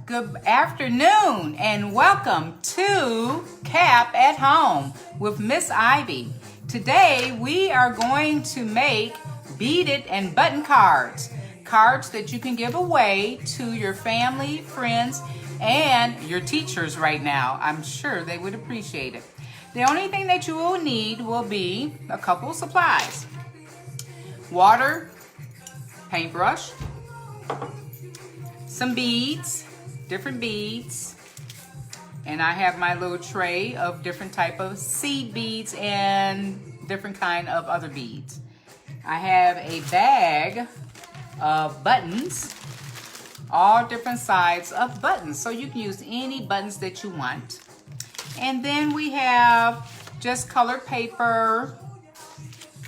Good afternoon and welcome to Cap at Home with Miss Ivy. Today we are going to make beaded and button cards. Cards that you can give away to your family, friends, and your teachers right now. I'm sure they would appreciate it. The only thing that you will need will be a couple of supplies. Water, paintbrush, some beads, different beads, and I have my little tray of different type of seed beads and different kind of other beads. I have a bag of buttons, all different size of buttons, so you can use any buttons that you want. And then we have just colored paper.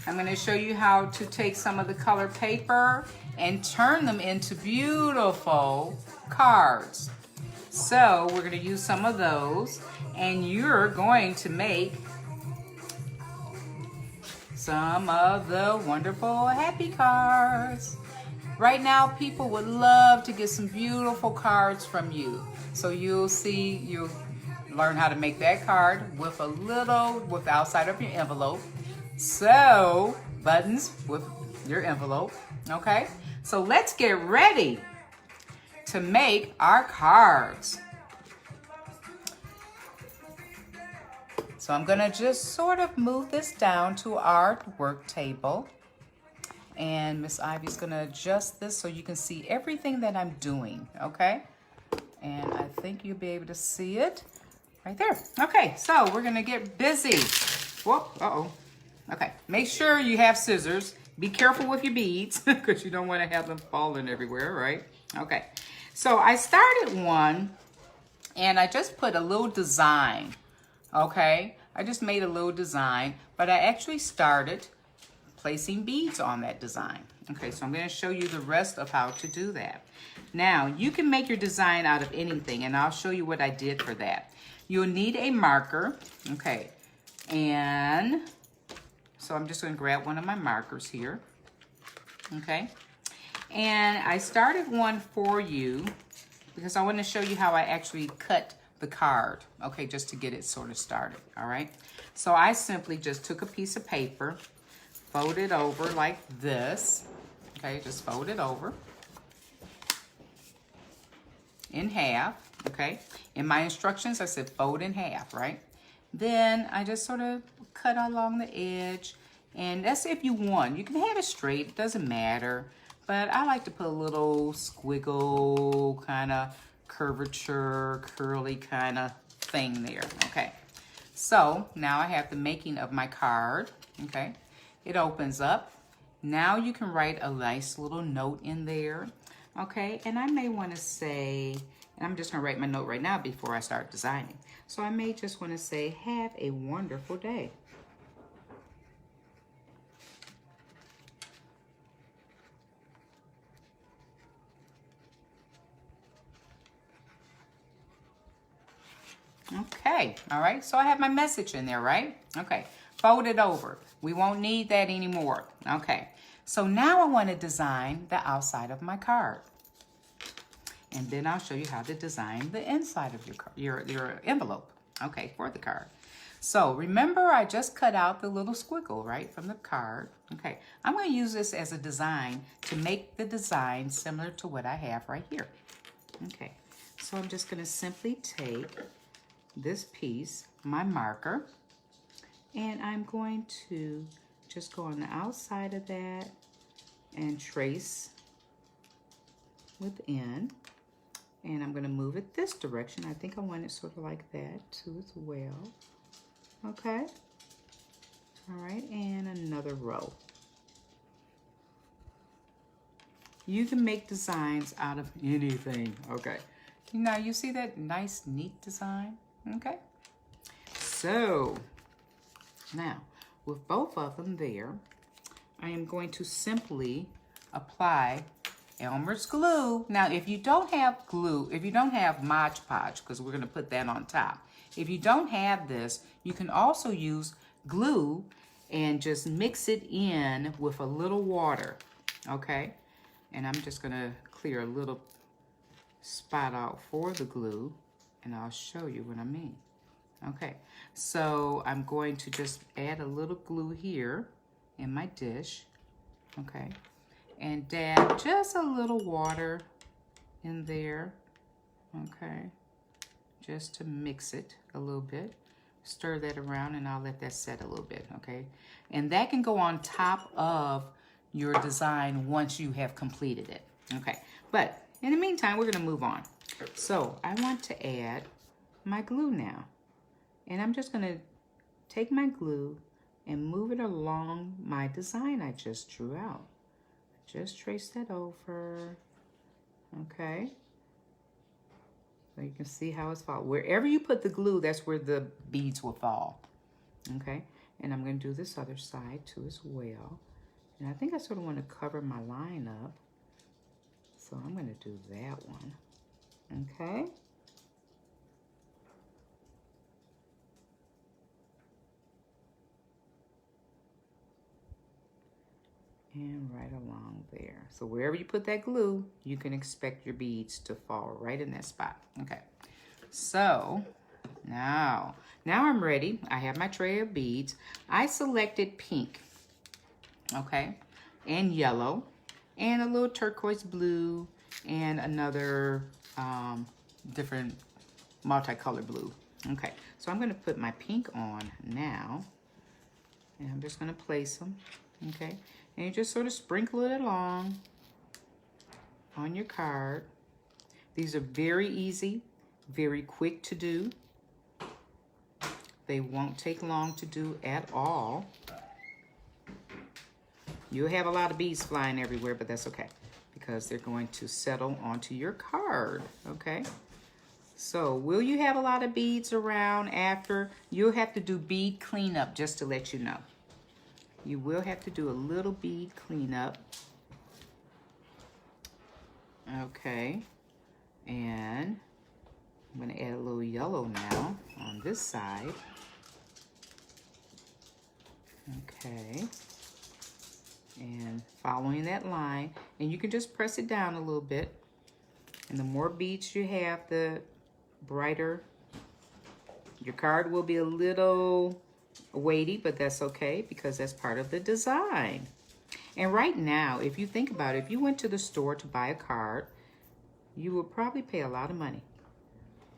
I'm going to show you how to take some of the colored paper and turn them into beautiful cards. So we're going to use some of those, and you're going to make some of the wonderful happy cards. Right now, people would love to get some beautiful cards from you. So you'll learn how to make that card with with the outside of your envelope. So buttons with your envelope, okay? So let's get ready to make our cards. So I'm gonna just sort of move this down to our work table. And Miss Ivy's gonna adjust this so you can see everything that I'm doing, okay? And I think you'll be able to see it right there. Okay, so we're gonna get busy. Whoop, uh-oh. Okay, make sure you have scissors. Be careful with your beads because you don't want to have them falling everywhere, right? Okay, so I started one and I just put a little design, okay? I just made a little design, but I actually started placing beads on that design. Okay, so I'm going to show you the rest of how to do that. Now, you can make your design out of anything, and I'll show you what I did for that. You'll need a marker, okay, and so I'm just going to grab one of my markers here, okay? And I started one for you because I want to show you how I actually cut the card, okay, just to get it sort of started, all right? So I simply just took a piece of paper, folded over like this, okay, just fold it over in half, okay? In my instructions, I said fold in half, right? Then I just sort of cut along the edge, and that's if you want. You can have it straight, it doesn't matter, but I like to put a little squiggle kind of curvature, curly kind of thing there, okay? So now I have the making of my card, okay? It opens up. Now you can write a nice little note in there, okay? And I may want to say, and I'm just going to write my note right now before I start designing. So I may just want to say, have a wonderful day. Okay, all right, so I have my message in there, right? Okay, fold it over. We won't need that anymore. Okay, so now I want to design the outside of my card. And then I'll show you how to design the inside of your envelope, okay, for the card. So remember, I just cut out the little squiggle, right, from the card. Okay, I'm going to use this as a design to make the design similar to what I have right here. Okay, so I'm just going to simply take this piece, my marker, and I'm going to just go on the outside of that and trace within. And I'm going to move it this direction. I think I want it sort of like that too as well. Okay. All right, and another row. You can make designs out of anything. Okay. Now you see that nice, neat design? Okay. So now with both of them there, I am going to simply apply Elmer's glue. Now, if you don't have glue, if you don't have Modge Podge, because we're going to put that on top. If you don't have this, you can also use glue and just mix it in with a little water, okay? And I'm just going to clear a little spot out for the glue, and I'll show you what I mean. Okay, so I'm going to just add a little glue here in my dish, okay, and dab just a little water in there, okay, just to mix it a little bit. Stir that around and I'll let that set a little bit, okay? And that can go on top of your design once you have completed it, okay? But in the meantime, we're gonna move on. So I want to add my glue now. And I'm just gonna take my glue and move it along my design I just drew out. Just trace that over, okay? So you can see how it's fall. Wherever you put the glue, that's where the beads will fall, okay? And I'm gonna do this other side too as well. And I think I sort of wanna cover my line up. So I'm gonna do that one, okay? And right along there. So wherever you put that glue, you can expect your beads to fall right in that spot. Okay, so now I'm ready. I have my tray of beads. I selected pink, okay, and yellow, and a little turquoise blue, and another different multicolored blue. Okay, so I'm gonna put my pink on now, and I'm just gonna place them, okay? And you just sort of sprinkle it along on your card. These are very easy, very quick to do. They won't take long to do at all. You'll have a lot of beads flying everywhere, but that's okay because they're going to settle onto your card, okay? So will you have a lot of beads around after? You'll have to do bead cleanup, just to let you know. You will have to do a little bead cleanup. Okay, and I'm gonna add a little yellow now on this side. Okay, and following that line, and you can just press it down a little bit. And the more beads you have, the brighter. Your card will be a little weighty, but that's okay because that's part of the design. And right now, if you think about it, if you went to the store to buy a card, you would probably pay a lot of money.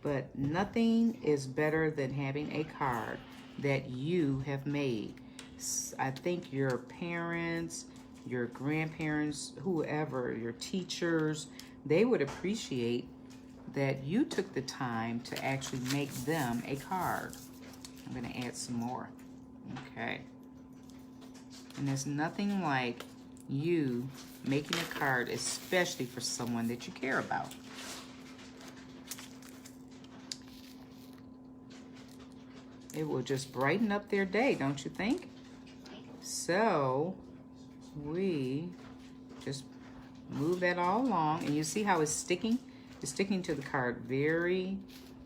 But nothing is better than having a card that you have made. I think your parents, your grandparents, whoever, your teachers, they would appreciate that you took the time to actually make them a card. I'm gonna add some more, okay? And there's nothing like you making a card, especially for someone that you care about. It will just brighten up their day, don't you think? So we just move that all along, and you see how it's sticking? It's sticking to the card very,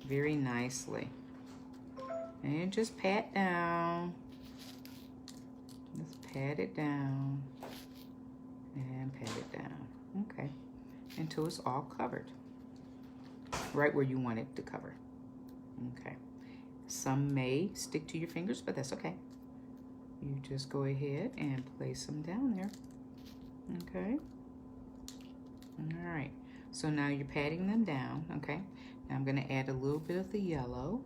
very nicely. And just pat down. Just pat it down. And pat it down. Okay. Until it's all covered. Right where you want it to cover. Okay. Some may stick to your fingers, but that's okay. You just go ahead and place them down there. Okay. All right. So now you're patting them down, okay? Now I'm gonna add a little bit of the yellow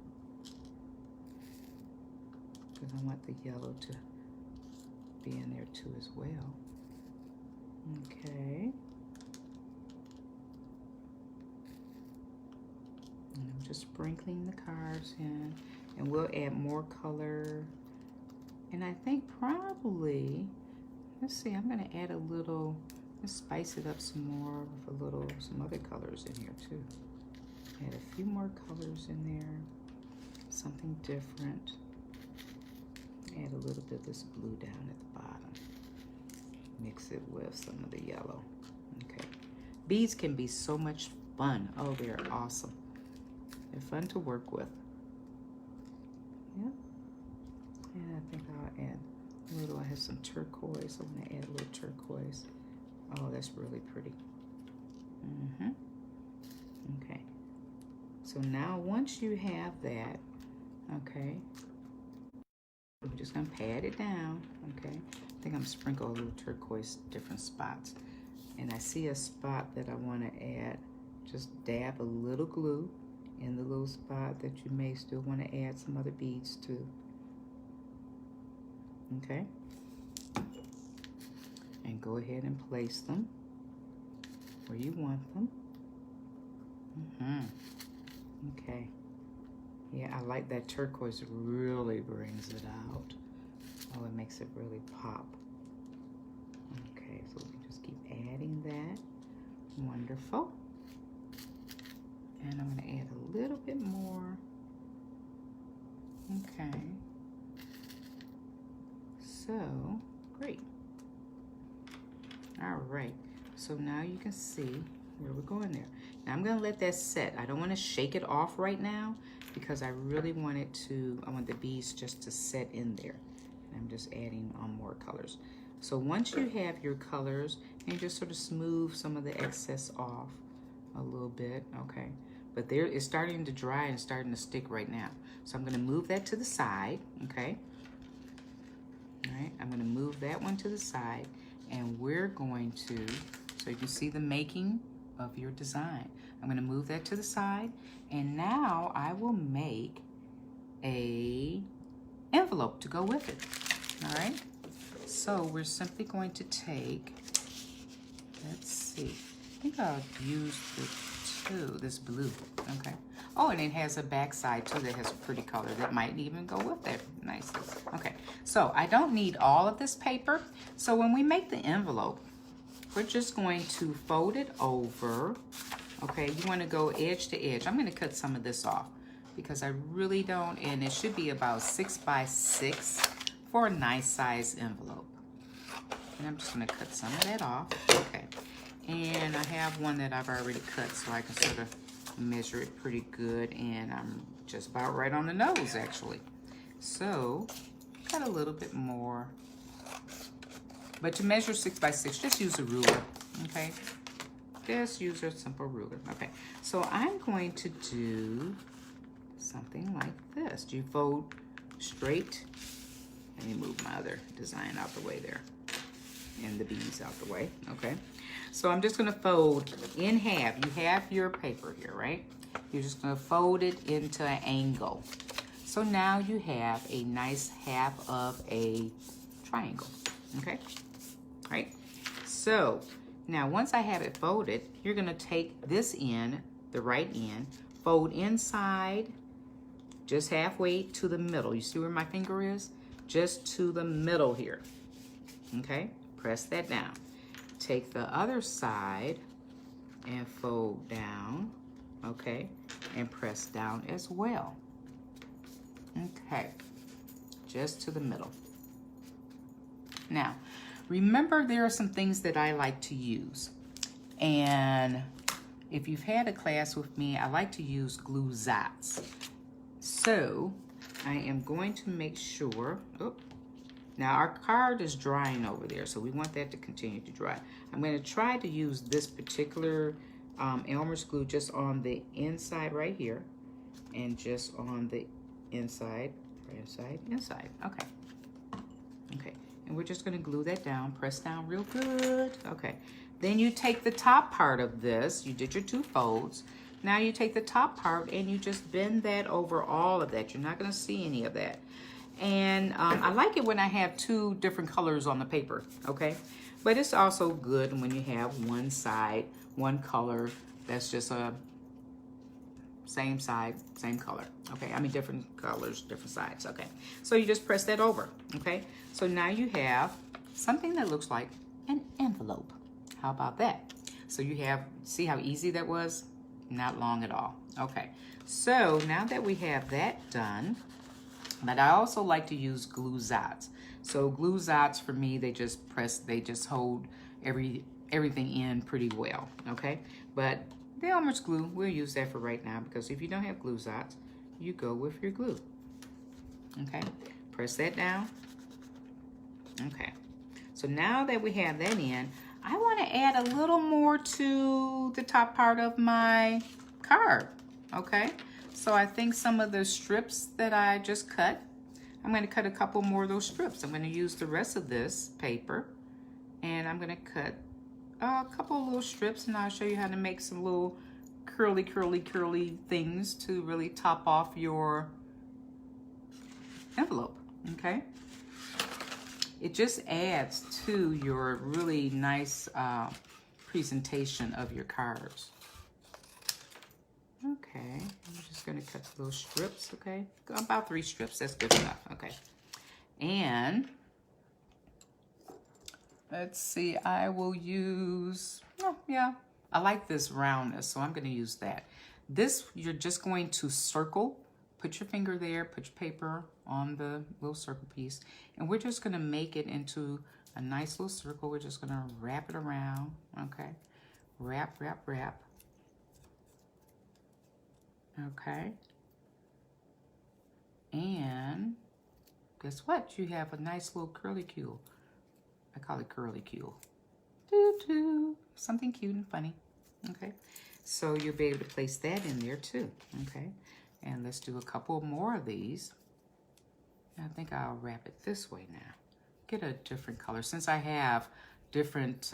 because I want the yellow to be in there too as well. Okay. And I'm just sprinkling the cards in, and we'll add more color. And I think probably, let's see, I'm gonna add a little, let's spice it up some more with some other colors in here too. Add a few more colors in there, something different. Add a little bit of this blue down at the bottom. Mix it with some of the yellow. Okay. Beads can be so much fun. Oh, they're awesome. They're fun to work with. Yeah. And I think I'll add a little, I have some turquoise. I'm gonna add a little turquoise. Oh, that's really pretty. So now once you have that, okay, we're just gonna pat it down, okay? I think I'm sprinkling a little turquoise different spots. And I see a spot that I wanna add, just dab a little glue in the little spot that you may still wanna add some other beads to, okay? And go ahead and place them where you want them. Okay. Yeah, I like that turquoise, really brings it out. Oh, it makes it really pop. Okay, so we just keep adding that. Wonderful. And I'm gonna add a little bit more. Okay. So, great. All right, so now you can see where we're going there. Now I'm gonna let that set. I don't wanna shake it off right now because I really want it to, I want the beads just to set in there. And I'm just adding on more colors. So once you have your colors, and just sort of smooth some of the excess off a little bit, okay? But there, it's starting to dry and starting to stick right now. So I'm gonna move that to the side, okay? All right, I'm gonna move that one to the side, and we're going to, so you can see the making of your design. I'm gonna move that to the side, and now I will make a envelope to go with it, all right? So we're simply going to take, let's see, I think I'll use this blue, okay? Oh, and it has a back side too that has a pretty color that might even go with it nicely. Okay, so I don't need all of this paper. So when we make the envelope, we're just going to fold it over. Okay, you want to go edge to edge. I'm going to cut some of this off because I really don't, and it should be about 6 by 6 for a nice size envelope. And I'm just going to cut some of that off. Okay, and I have one that I've already cut so I can sort of measure it pretty good, and I'm just about right on the nose actually. So got a little bit more, but to measure 6 by 6, just use a ruler, okay? Just use a simple ruler, okay? So I'm going to do something like this. Do you fold straight? Let me move my other design out the way there, and the beads out the way, okay? So I'm just gonna fold in half. You have your paper here, right? You're just gonna fold it into an angle. So now you have a nice half of a triangle, okay? All right, so now once I have it folded, you're gonna take this end, the right end, fold inside, just halfway to the middle. You see where my finger is? Just to the middle here, okay? Press that down. Take the other side and fold down, okay? And press down as well. Okay, just to the middle. Now, remember there are some things that I like to use. And if you've had a class with me, I like to use glue dots. So I am going to make sure, now our card is drying over there, so we want that to continue to dry. I'm going to try to use this particular Elmer's glue just on the inside right here, and just on the inside, inside. Okay. Okay, and we're just going to glue that down, press down real good. Okay, then you take the top part of this, you did your 2 folds. Now you take the top part and you just bend that over all of that. You're not going to see any of that. And I like it when I have 2 different colors on the paper, okay? But it's also good when you have one side, one color that's just a same side, same color, okay? I mean different colors, different sides, okay? So you just press that over, okay? So now you have something that looks like an envelope. How about that? So you have, see how easy that was? Not long at all, okay? So now that we have that done, but I also like to use glue dots. So glue dots for me, they just hold everything in pretty well, okay? But the Elmer's glue, we'll use that for right now, because if you don't have glue dots, you go with your glue, okay? Press that down, okay. So now that we have that in, I want to add a little more to the top part of my card. Okay, so I think some of the strips that I just cut, I'm going to cut a couple more of those strips. I'm going to use the rest of this paper, and I'm going to cut a couple of little strips, and I'll show you how to make some little curly, curly, curly things to really top off your envelope, okay? It just adds to your really nice presentation of your cards. Okay, I'm just gonna cut little strips, okay? About 3 strips, that's good enough, okay? And let's see, I will use, oh yeah, I like this roundness, so I'm gonna use that. This, you're just going to circle, put your finger there, put your paper on the little circle piece, and we're just gonna make it into a nice little circle. We're just gonna wrap it around, okay? Wrap, wrap, wrap. Okay. And guess what? You have a nice little curlicue. I call it curlicue. Doo-doo. Something cute and funny. Okay. So you'll be able to place that in there too. Okay. And let's do a couple more of these. I think I'll wrap it this way now. Get a different color. Since I have different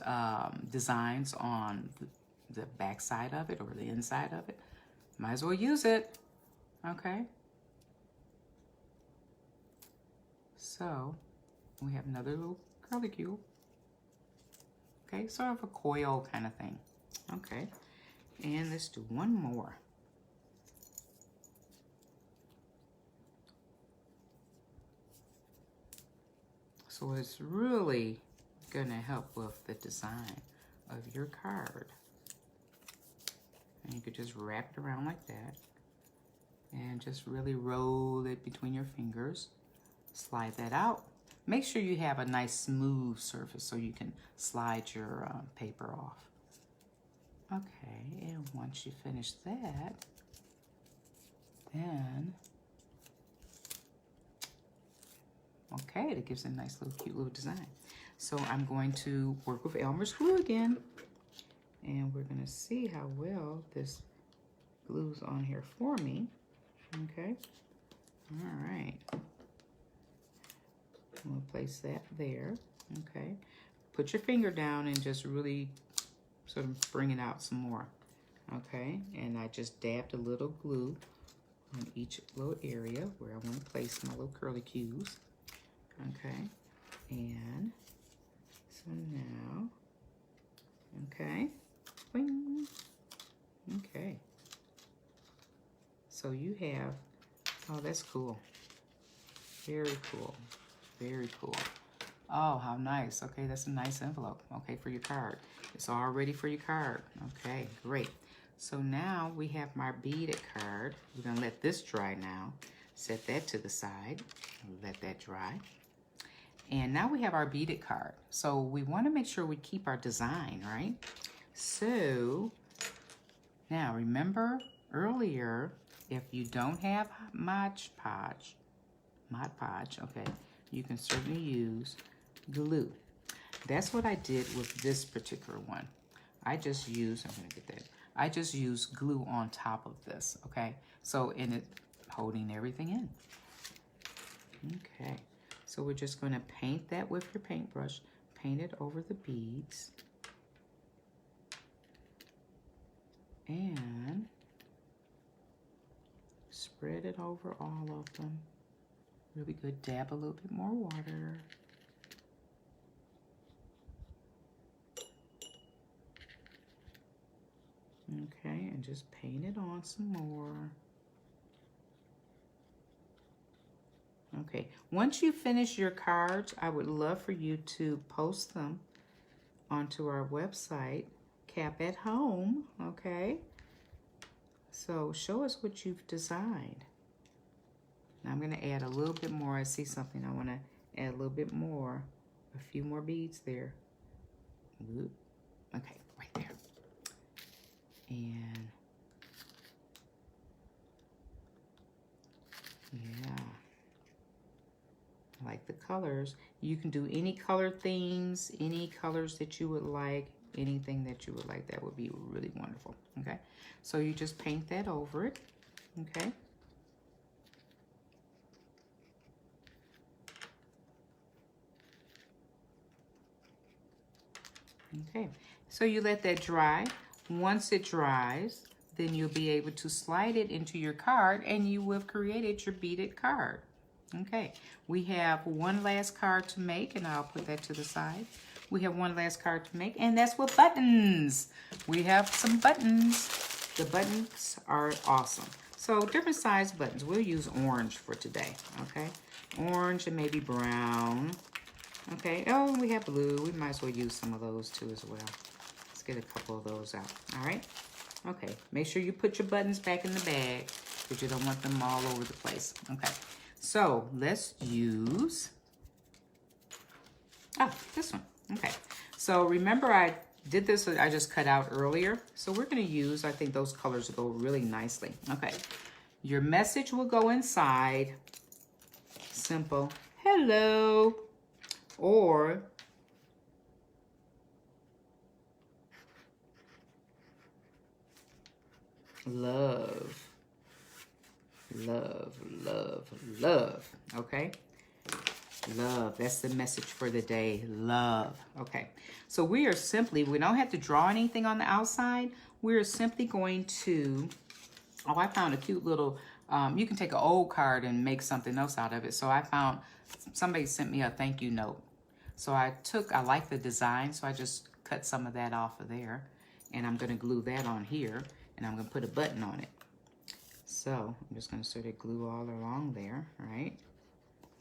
designs on the back side of it or the inside of it, might as well use it. Okay. So we have another little curlicue. Okay, sort of a coil kind of thing. Okay, and let's do one more. So it's really gonna help with the design of your card. And you could just wrap it around like that and just really roll it between your fingers. Slide that out. Make sure you have a nice smooth surface so you can slide your paper off. Okay, and once you finish that, then, okay, that gives it a nice little cute little design. So I'm going to work with Elmer's glue again. And we're gonna see how well this glues on here for me. Okay, all right. I'm gonna place that there, okay. Put your finger down and just really sort of bring it out some more, okay. And I just dabbed a little glue on each little area where I wanna place my little curlicues, okay. And so now, okay. Bing. Okay. So you have, oh, that's cool. Very cool. Very cool. Oh, how nice. Okay, that's a nice envelope. Okay, for your card. It's all ready for your card. Okay, great. So now we have my beaded card. We're gonna let this dry now. Set that to the side. Let that dry. And now we have our beaded card. So we wanna make sure we keep our design, right? So now remember earlier, if you don't have Modge Podge, okay, you can certainly use glue. That's what I did with this particular one. I just used, I'm gonna get that. I just used glue on top of this, okay? So in it, holding everything in. Okay, so we're just gonna paint that with your paintbrush. Paint it over the beads. And spread it over all of them. Really good. Dab a little bit more water. Okay, and just paint it on some more. Okay, once you finish your cards, I would love for you to post them onto our website, Cap at Home, okay? So show us what you've designed. Now I'm gonna add a little bit more. I see something, I wanna add a little bit more, a few more beads there. Okay, right there. And yeah, I like the colors. You can do any color themes, any colors that you would like. anything that you would like, that would be really wonderful. Okay, so you just paint that over it. Okay. Okay, so you let that dry. Once it dries, then you'll be able to slide it into your card and you will have created your beaded card. Okay, we have one last card to make, and I'll put that to the side. We have one last card to make, and that's with buttons. We have some buttons. The buttons are awesome. So different size buttons. We'll use orange for today, okay? Orange and maybe brown. Okay, oh, we have blue. We might as well use some of those too as well. Let's get a couple of those out, all right? Okay, make sure you put your buttons back in the bag because you don't want them all over the place. Okay, so let's use, this one. Okay, so remember I did this, I just cut out earlier. So we're gonna use, I think those colors will go really nicely. Okay, your message will go inside. Simple, hello, or love, love, love, love, okay? Love, that's the message for the day, love. Okay, so we are simply, we don't have to draw anything on the outside. We're simply going to, oh, I found a cute little, you can take an old card and make something else out of it. So I found, somebody sent me a thank you note. So I like the design, so I just cut some of that off of there. And I'm gonna glue that on here, and I'm gonna put a button on it. So I'm just gonna sort of glue all along there, right?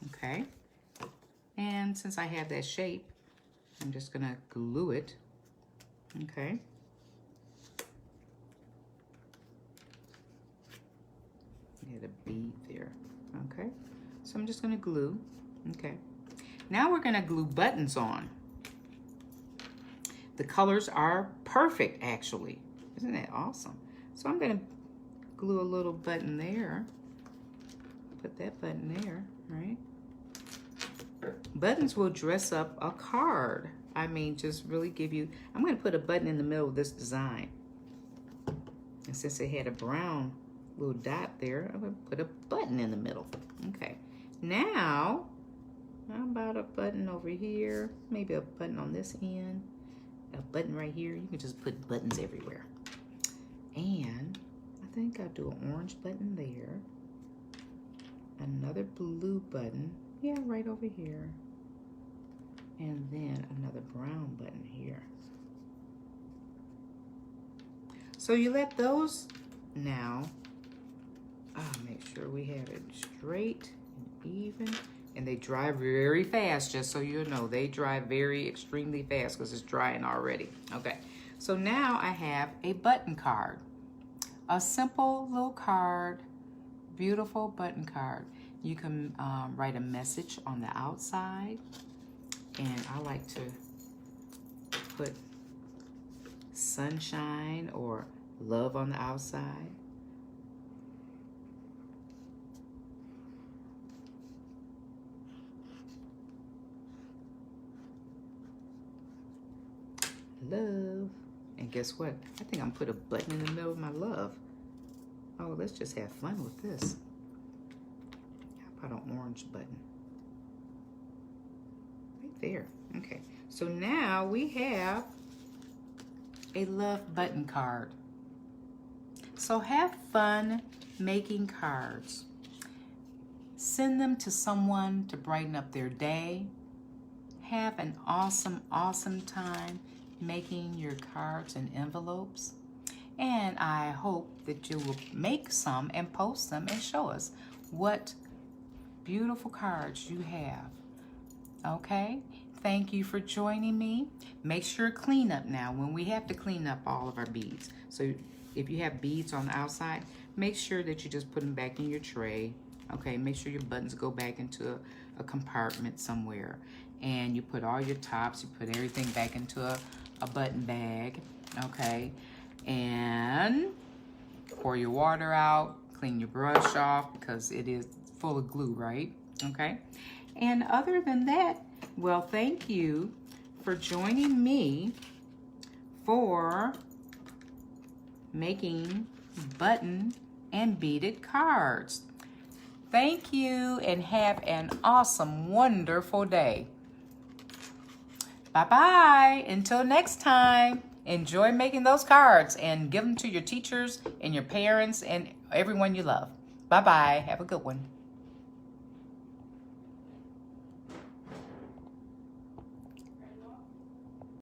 Okay. And since I have that shape, I'm just gonna glue it, okay? Get a bead there, okay? So I'm just gonna glue, okay? Now we're gonna glue buttons on. The colors are perfect, actually. Isn't that awesome? So I'm gonna glue a little button there. Put that button there, right? Buttons will dress up a card. I mean, just really give you, I'm gonna put a button in the middle of this design. And since it had a brown little dot there, I'm gonna put a button in the middle. Okay, now, how about a button over here? Maybe a button on this end, a button right here. You can just put buttons everywhere. And I think I'll do an orange button there. Another blue button. Yeah, right over here. And then another brown button here. So you let those now, make sure we have it straight and even. And they dry very fast, just so you know. They dry very extremely fast because it's drying already. Okay, so now I have a button card. A simple little card, beautiful button card. You can write a message on the outside, and I like to put sunshine or love on the outside. Love. And guess what? I think I'm gonna put a button in the middle of my love. Oh, let's just have fun with this. How about an orange button? Right there. Okay. So now we have a love button card. So have fun making cards. Send them to someone to brighten up their day. Have an awesome, awesome time making your cards and envelopes. And I hope that you will make some and post them and show us what beautiful cards you have. Okay? Thank you for joining me. Make sure to clean up now when we have to clean up all of our beads. So if you have beads on the outside, make sure that you just put them back in your tray. Okay, make sure your buttons go back into a compartment somewhere. And you put all your tops, you put everything back into a button bag. Okay, and pour your water out, clean your brush off because it is full of glue, right? Okay, and other than that, well, thank you for joining me for making button and beaded cards. Thank you and have an awesome, wonderful day. Bye-bye. Until next time, enjoy making those cards and give them to your teachers and your parents and everyone you love. Bye-bye. Have a good one.